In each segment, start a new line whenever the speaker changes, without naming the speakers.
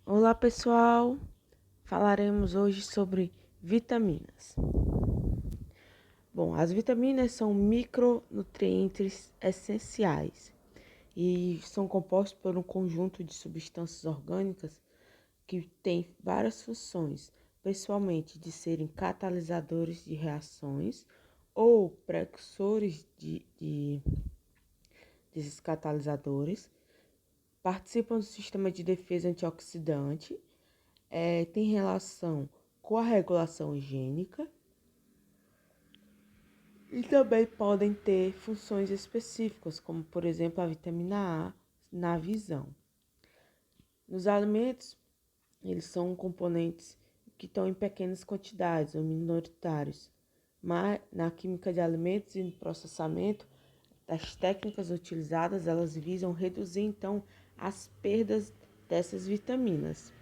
Olá pessoal, falaremos hoje sobre vitaminas. Bom, as vitaminas são micronutrientes essenciais e são compostos por um conjunto de substâncias orgânicas que têm várias funções, principalmente de serem catalisadores de reações ou precursores desses catalisadores, participam do sistema de defesa antioxidante, tem relação com a regulação higiênica e também podem ter funções específicas, como por exemplo a vitamina A na visão. Nos alimentos, eles são componentes que estão em pequenas quantidades ou minoritários, mas na química de alimentos e no processamento, as técnicas utilizadas, elas visam reduzir então as perdas dessas vitaminas.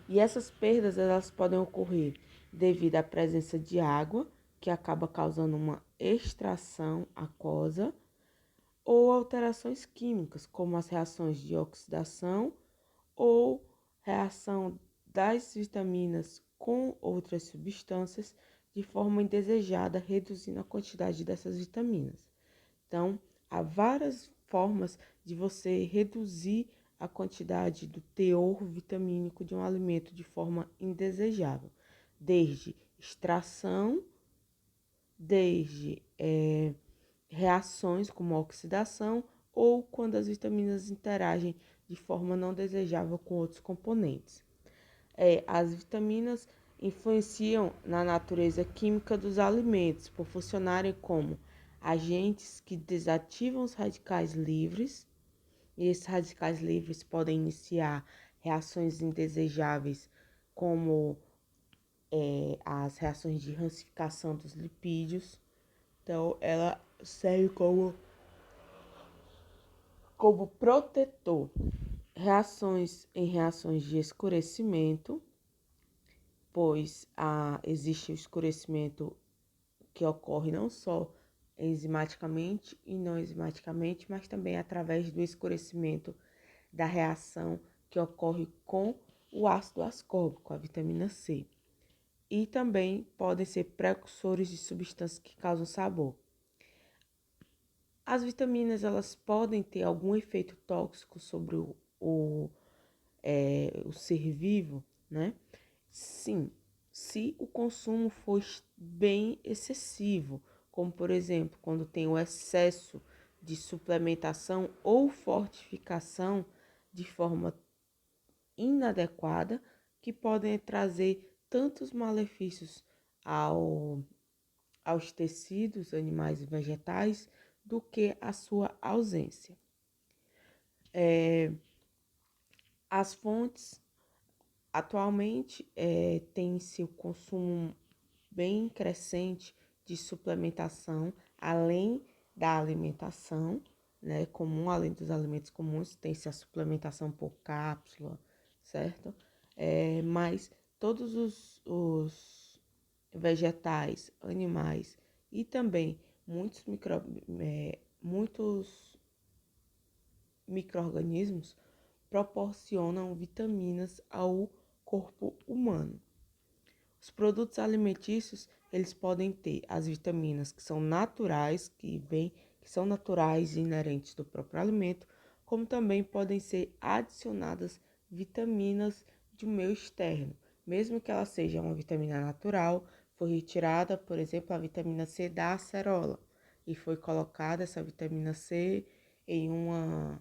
E essas perdas elas podem ocorrer devido à presença de água, que acaba causando uma extração aquosa, ou alterações químicas, como as reações de oxidação ou reação das vitaminas com outras substâncias de forma indesejada, reduzindo a quantidade dessas vitaminas. Então, há várias formas de você reduzir a quantidade do teor vitamínico de um alimento de forma indesejável, desde extração, desde reações como oxidação ou quando as vitaminas interagem de forma não desejável com outros componentes. As vitaminas influenciam na natureza química dos alimentos por funcionarem como agentes que desativam os radicais livres, e esses radicais livres podem iniciar reações indesejáveis, como as reações de rancificação dos lipídios. Então, ela serve como protetor. Reações de escurecimento, pois existe o escurecimento que ocorre não só enzimaticamente e não enzimaticamente, mas também através do escurecimento da reação que ocorre com o ácido ascórbico, a vitamina C. E também podem ser precursores de substâncias que causam sabor. As vitaminas, elas podem ter algum efeito tóxico sobre o ser vivo, né? Sim, se o consumo for bem excessivo, como por exemplo, quando tem o excesso de suplementação ou fortificação de forma inadequada, que podem trazer tantos malefícios aos tecidos animais e vegetais do que a sua ausência. As fontes atualmente tem-se o consumo bem crescente de suplementação, além da alimentação, né, comum, além dos alimentos comuns, tem-se a suplementação por cápsula, certo? Mas todos os vegetais, animais e também muitos micro-organismos proporcionam vitaminas ao corpo humano. Os produtos alimentícios, eles podem ter as vitaminas que são naturais, que são naturais e inerentes do próprio alimento, como também podem ser adicionadas vitaminas de um meio externo, mesmo que ela seja uma vitamina natural, foi retirada, por exemplo, a vitamina C da acerola e foi colocada essa vitamina C em um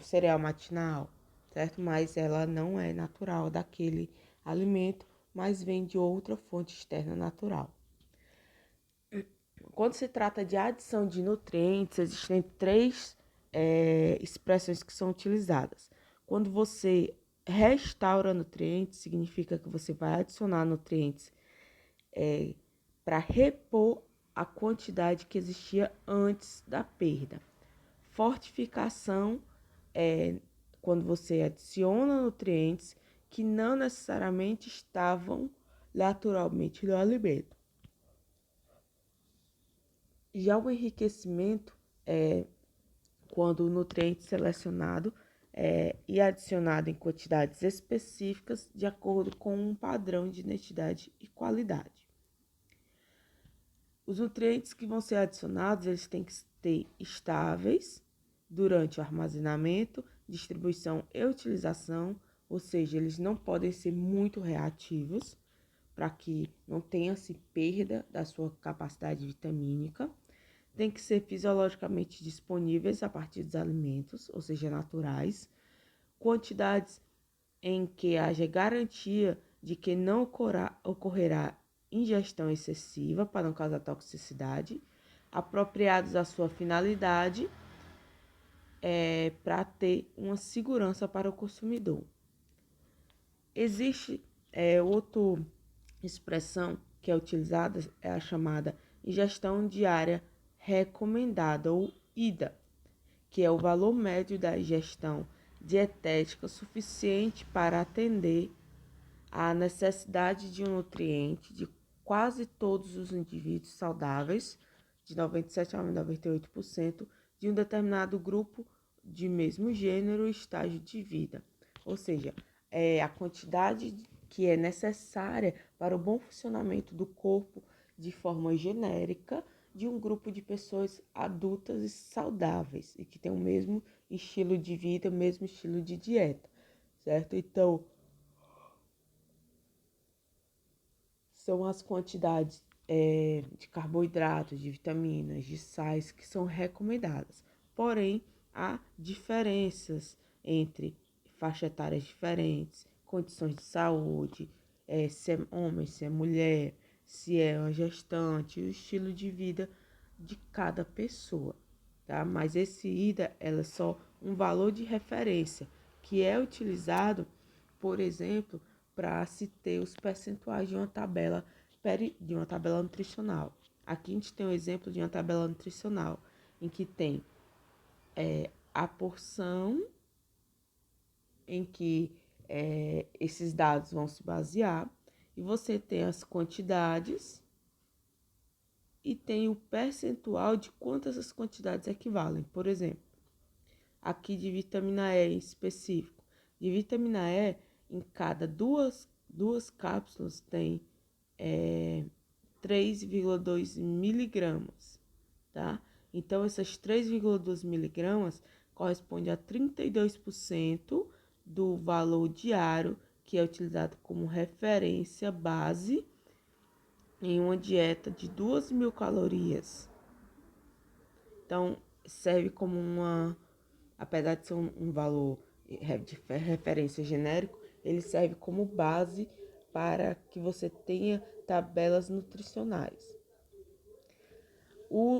cereal matinal, certo? Mas ela não é natural daquele alimento, mas vem de outra fonte externa natural. Quando se trata de adição de nutrientes, existem três expressões que são utilizadas. Quando você restaura nutrientes, significa que você vai adicionar nutrientes para repor a quantidade que existia antes da perda. Fortificação é quando você adiciona nutrientes que não necessariamente estavam naturalmente no alimento. Já o enriquecimento quando o nutriente selecionado e adicionado em quantidades específicas de acordo com um padrão de identidade e qualidade. Os nutrientes que vão ser adicionados, eles têm que ser estáveis durante o armazenamento, distribuição e utilização, ou seja, eles não podem ser muito reativos, para que não tenha-se perda da sua capacidade vitamínica. Tem que ser fisiologicamente disponíveis a partir dos alimentos, ou seja, naturais. Quantidades em que haja garantia de que não ocorrerá ingestão excessiva para não causar toxicidade, apropriados à sua finalidade, para ter uma segurança para o consumidor. Existe outra expressão que é utilizada, é a chamada ingestão diária recomendada, ou IDA, que é o valor médio da ingestão dietética suficiente para atender à necessidade de um nutriente de quase todos os indivíduos saudáveis, de 97 a 98%, de um determinado grupo de mesmo gênero e estágio de vida. Ou seja, é a quantidade que é necessária para o bom funcionamento do corpo de forma genérica de um grupo de pessoas adultas e saudáveis e que tem o mesmo estilo de vida, o mesmo estilo de dieta, certo? Então, são as quantidades de carboidratos, de vitaminas, de sais que são recomendadas. Porém, há diferenças entre faixas etárias diferentes, condições de saúde, se é homem, se é mulher, se é uma gestante, o estilo de vida de cada pessoa, tá? Mas esse IDA, ela é só um valor de referência que é utilizado, por exemplo, para se ter os percentuais de uma tabela nutricional. Aqui a gente tem um exemplo de uma tabela nutricional em que tem a porção em que esses dados vão se basear, e você tem as quantidades e tem o percentual de quantas as quantidades equivalem. Por exemplo, aqui de vitamina E em específico. De vitamina E, em cada duas cápsulas tem 3,2 miligramas, tá? Então, essas 3,2 miligramas corresponde a 32% do valor diário que é utilizado como referência base em uma dieta de 2.000 calorias. Então, serve como apesar de ser um valor de referência genérico, ele serve como base para que você tenha tabelas nutricionais.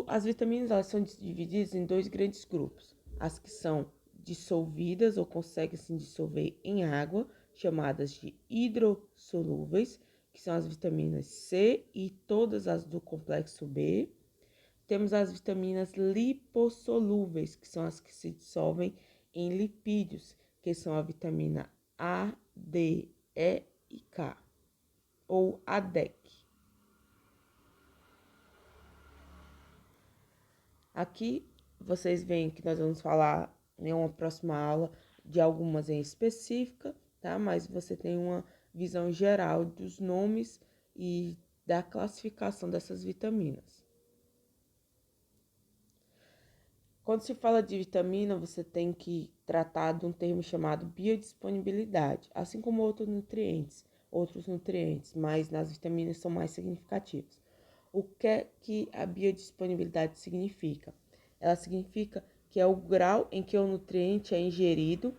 As vitaminas, elas são divididas em dois grandes grupos. As que são dissolvidas ou conseguem se dissolver em água, chamadas de hidrossolúveis, que são as vitaminas C e todas as do complexo B. Temos as vitaminas lipossolúveis, que são as que se dissolvem em lipídios, que são a vitamina A, D, E e K, ou ADEC. Aqui vocês veem que nós vamos falar em uma próxima aula de algumas em específica, tá? Mas você tem uma visão geral dos nomes e da classificação dessas vitaminas. Quando se fala de vitamina, você tem que tratar de um termo chamado biodisponibilidade, assim como outros nutrientes, mas nas vitaminas são mais significativos. O que é que a biodisponibilidade significa? Ela significa que é o grau em que o nutriente é ingerido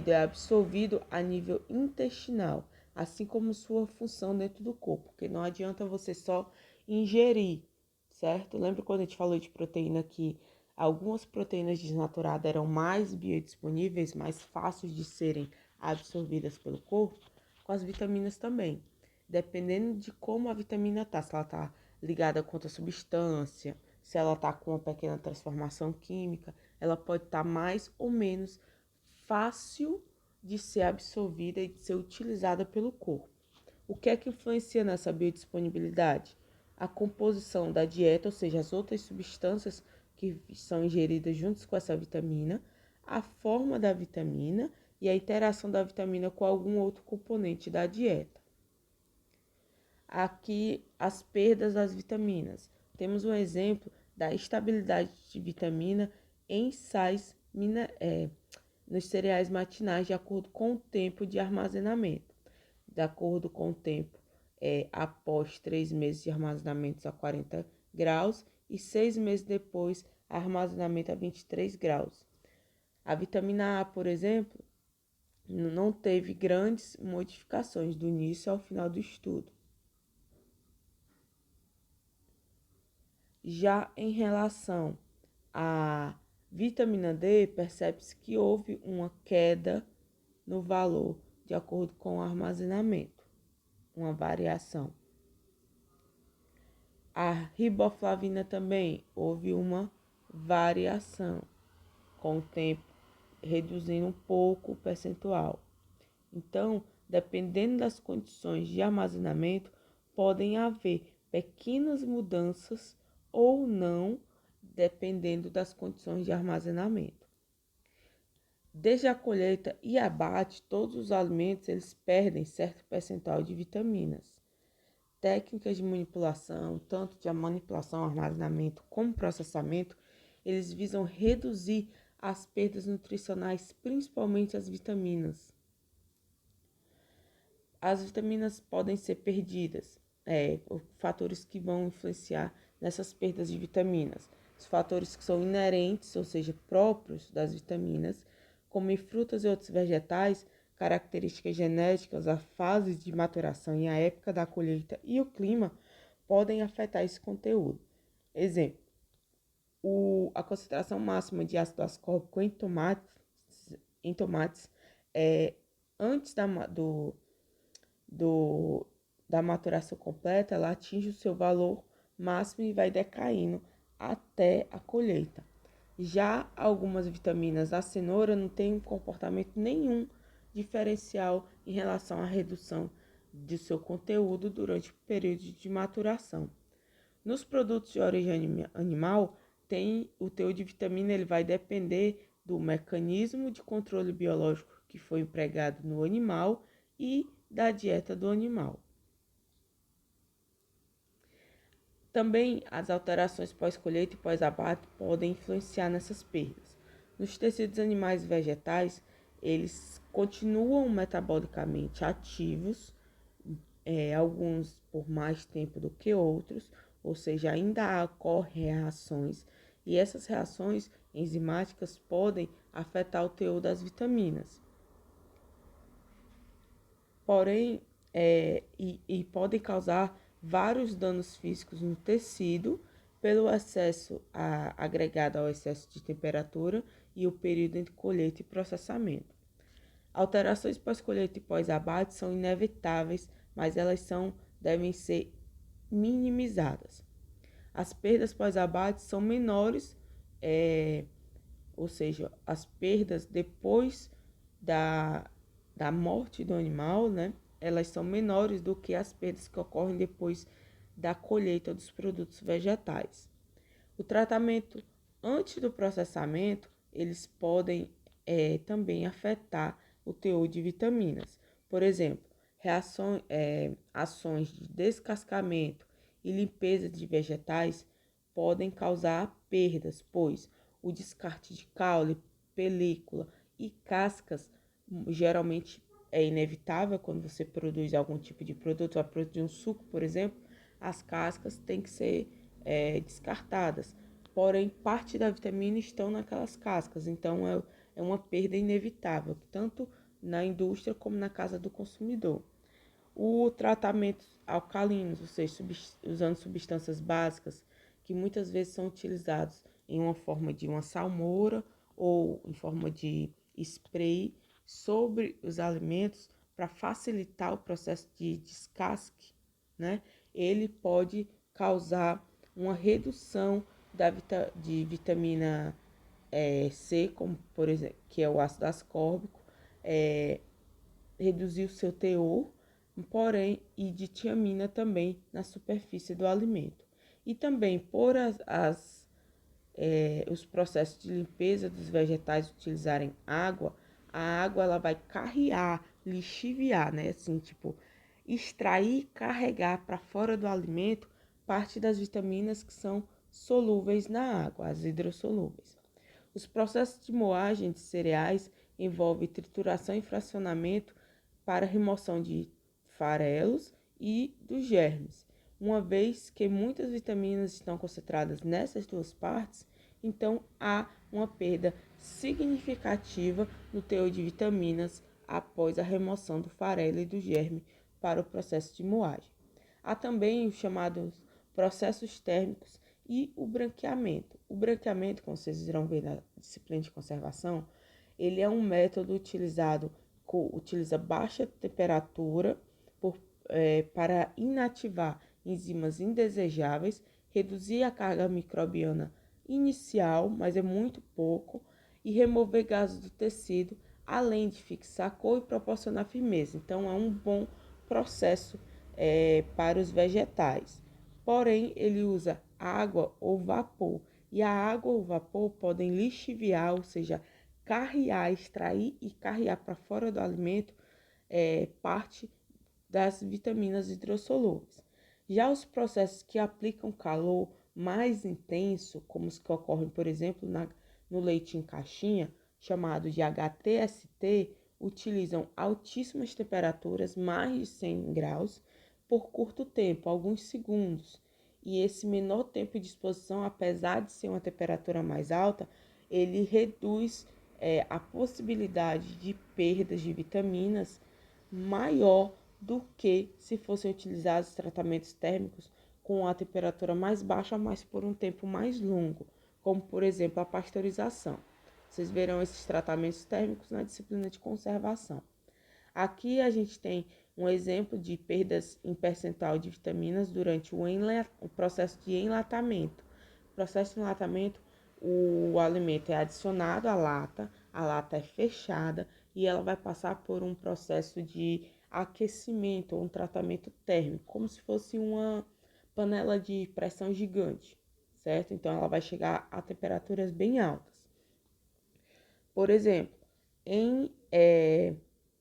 é absorvido a nível intestinal, assim como sua função dentro do corpo, porque não adianta você só ingerir, certo? Lembra quando a gente falou de proteína que algumas proteínas desnaturadas eram mais biodisponíveis, mais fáceis de serem absorvidas pelo corpo? Com as vitaminas também. Dependendo de como a vitamina tá, se ela tá ligada com outra substância, se ela tá com uma pequena transformação química, ela pode estar mais ou menos fácil de ser absorvida e de ser utilizada pelo corpo. O que é que influencia nessa biodisponibilidade? A composição da dieta, ou seja, as outras substâncias que são ingeridas juntos com essa vitamina, a forma da vitamina e a interação da vitamina com algum outro componente da dieta. Aqui, as perdas das vitaminas. Temos um exemplo da estabilidade de vitamina em sais nos cereais matinais, de acordo com o tempo de armazenamento. De acordo com o tempo, após 3 meses de armazenamento a 40 graus e 6 meses depois, armazenamento a 23 graus. A vitamina A, por exemplo, não teve grandes modificações do início ao final do estudo. Já em relação à vitamina D, percebe-se que houve uma queda no valor de acordo com o armazenamento, uma variação. A riboflavina também houve uma variação, com o tempo reduzindo um pouco o percentual. Então, dependendo das condições de armazenamento, podem haver pequenas mudanças ou não, dependendo das condições de armazenamento. Desde a colheita e abate, todos os alimentos eles perdem certo percentual de vitaminas. Técnicas de manipulação, tanto de manipulação, armazenamento como processamento, eles visam reduzir as perdas nutricionais, principalmente as vitaminas. As vitaminas podem ser perdidas, fatores que vão influenciar nessas perdas de vitaminas. Os fatores que são inerentes, ou seja, próprios das vitaminas, como em frutas e outros vegetais, características genéticas, a fase de maturação e a época da colheita e o clima podem afetar esse conteúdo. Exemplo, a concentração máxima de ácido ascórbico em tomates antes da maturação completa, ela atinge o seu valor máximo e vai decaindo até a colheita. Já algumas vitaminas, a cenoura não tem um comportamento nenhum diferencial em relação à redução de seu conteúdo durante o período de maturação. Nos produtos de origem animal, o teor de vitamina ele vai depender do mecanismo de controle biológico que foi empregado no animal e da dieta do animal. Também as alterações pós-colheita e pós-abate podem influenciar nessas perdas. Nos tecidos animais e vegetais, eles continuam metabolicamente ativos, alguns por mais tempo do que outros, ou seja, ainda ocorrem reações, e essas reações enzimáticas podem afetar o teor das vitaminas. Porém, podem causar vários danos físicos no tecido pelo excesso agregado ao excesso de temperatura e o período entre colheita e processamento. Alterações pós-colheita e pós-abate são inevitáveis, mas elas devem ser minimizadas. As perdas pós-abate são menores, ou seja, as perdas depois da morte do animal, né? Elas são menores do que as perdas que ocorrem depois da colheita dos produtos vegetais. O tratamento antes do processamento, eles podem também afetar o teor de vitaminas. Por exemplo, ações de descascamento e limpeza de vegetais podem causar perdas, pois o descarte de caule, película e cascas geralmente é inevitável quando você produz algum tipo de produto, vai produzir um suco, por exemplo, as cascas têm que ser descartadas. Porém, parte da vitamina estão naquelas cascas, então é uma perda inevitável, tanto na indústria como na casa do consumidor. O tratamento alcalinos, ou seja, usando substâncias básicas, que muitas vezes são utilizados em uma forma de uma salmoura ou em forma de spray sobre os alimentos para facilitar o processo de descasque, né? Ele pode causar uma redução de vitamina C, como por exemplo, que é o ácido ascórbico, reduzir o seu teor, porém, e de tiamina também na superfície do alimento. E também por as os processos de limpeza dos vegetais utilizarem água, a água ela vai carrear, lixiviar, né? Assim, tipo, extrair, carregar para fora do alimento parte das vitaminas que são solúveis na água, as hidrossolúveis. Os processos de moagem de cereais envolvem trituração e fracionamento para remoção de farelos e dos germes. Uma vez que muitas vitaminas estão concentradas nessas duas partes, então há uma perda significativa no teor de vitaminas após a remoção do farelo e do germe para o processo de moagem. Há também os chamados processos térmicos e o branqueamento. O branqueamento, como vocês irão ver na disciplina de conservação, ele é um método utiliza baixa temperatura para inativar enzimas indesejáveis, reduzir a carga microbiana inicial, mas é muito pouco, e remover gases do tecido, além de fixar a cor e proporcionar firmeza. Então, é um bom processo para os vegetais. Porém, ele usa água ou vapor, e a água ou vapor podem lixiviar, ou seja, carrear, extrair e carrear para fora do alimento parte das vitaminas hidrossolúveis. Já os processos que aplicam calor mais intenso, como os que ocorrem, por exemplo, no leite em caixinha, chamado de HTST, utilizam altíssimas temperaturas, mais de 100 graus, por curto tempo, alguns segundos. E esse menor tempo de exposição, apesar de ser uma temperatura mais alta, ele reduz a possibilidade de perdas de vitaminas maior do que se fossem utilizados tratamentos térmicos com a temperatura mais baixa, mas por um tempo mais longo, como por exemplo a pasteurização. Vocês verão esses tratamentos térmicos na disciplina de conservação. Aqui a gente tem um exemplo de perdas em percentual de vitaminas durante o processo de enlatamento. No processo de enlatamento, o alimento é adicionado à lata, a lata é fechada e ela vai passar por um processo de aquecimento ou um tratamento térmico, como se fosse uma panela de pressão gigante, certo? Então ela vai chegar a temperaturas bem altas. Por exemplo, em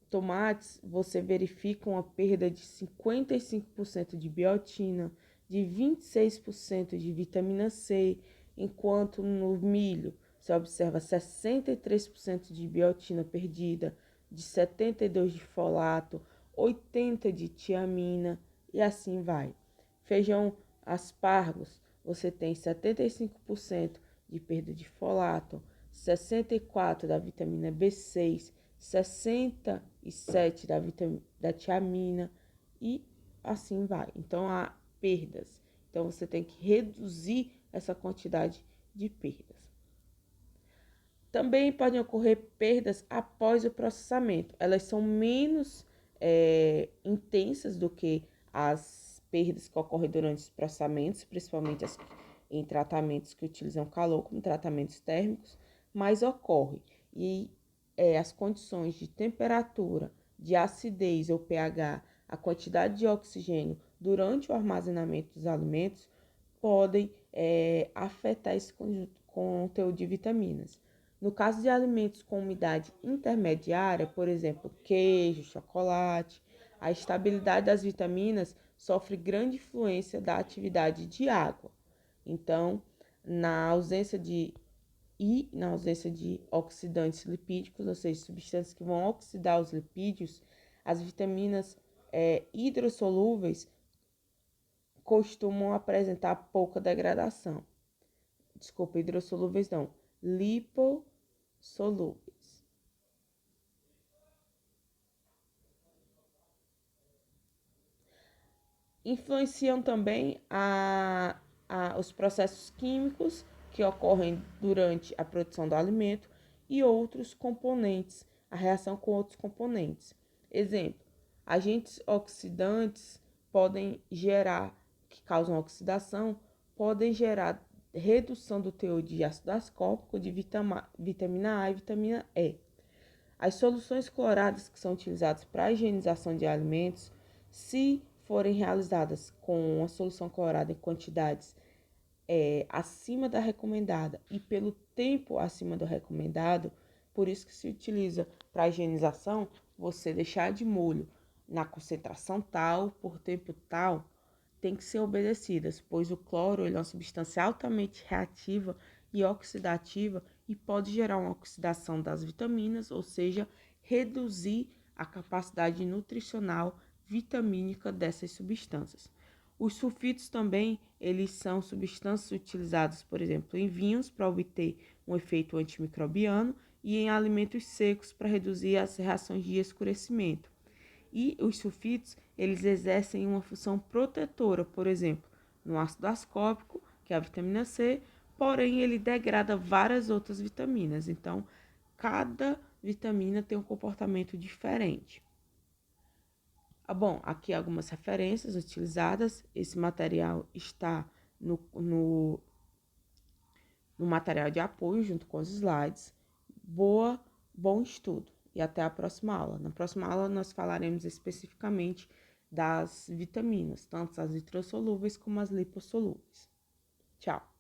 tomates, você verifica uma perda de 55% de biotina, de 26% de vitamina C, enquanto no milho você observa 63% de biotina perdida, de 72% de folato, 80% de tiamina e assim vai. Feijão aspargos, você tem 75% de perda de folato, 64% da vitamina B6, 67% da tiamina e assim vai. Então, há perdas. Então, você tem que reduzir essa quantidade de perdas. Também podem ocorrer perdas após o processamento. Elas são menos intensas do que as perdas que ocorrem durante os processamentos, principalmente em tratamentos que utilizam calor, como tratamentos térmicos, mas ocorre. E as condições de temperatura, de acidez ou pH, a quantidade de oxigênio durante o armazenamento dos alimentos podem afetar esse conteúdo de vitaminas. No caso de alimentos com umidade intermediária, por exemplo, queijo, chocolate, a estabilidade das vitaminas sofre grande influência da atividade de água. Então, na ausência de oxidantes lipídicos, ou seja, substâncias que vão oxidar os lipídios, as vitaminas hidrossolúveis costumam apresentar pouca degradação. Desculpa, hidrossolúveis não, lipossolúveis. Influenciam também os processos químicos que ocorrem durante a produção do alimento e outros componentes, a reação com outros componentes. Exemplo, agentes oxidantes que causam oxidação, podem gerar redução do teor de ácido ascórbico, de vitamina A e vitamina E. As soluções cloradas que são utilizadas para a higienização de alimentos, se forem realizadas com a solução clorada em quantidades acima da recomendada e pelo tempo acima do recomendado, por isso que se utiliza para higienização, você deixar de molho na concentração tal, por tempo tal, tem que ser obedecidas, pois o cloro ele é uma substância altamente reativa e oxidativa e pode gerar uma oxidação das vitaminas, ou seja, reduzir a capacidade nutricional vitamínica dessas substâncias. Os sulfitos também, eles são substâncias utilizadas, por exemplo, em vinhos para obter um efeito antimicrobiano e em alimentos secos para reduzir as reações de escurecimento. E os sulfitos, eles exercem uma função protetora, por exemplo, no ácido ascórbico, que é a vitamina C, porém ele degrada várias outras vitaminas. Então, cada vitamina tem um comportamento diferente. Bom, aqui algumas referências utilizadas. Esse material está no material de apoio, junto com os slides. Bom estudo e até a próxima aula. Na próxima aula, nós falaremos especificamente das vitaminas, tanto as lipossolúveis como as lipossolúveis. Tchau!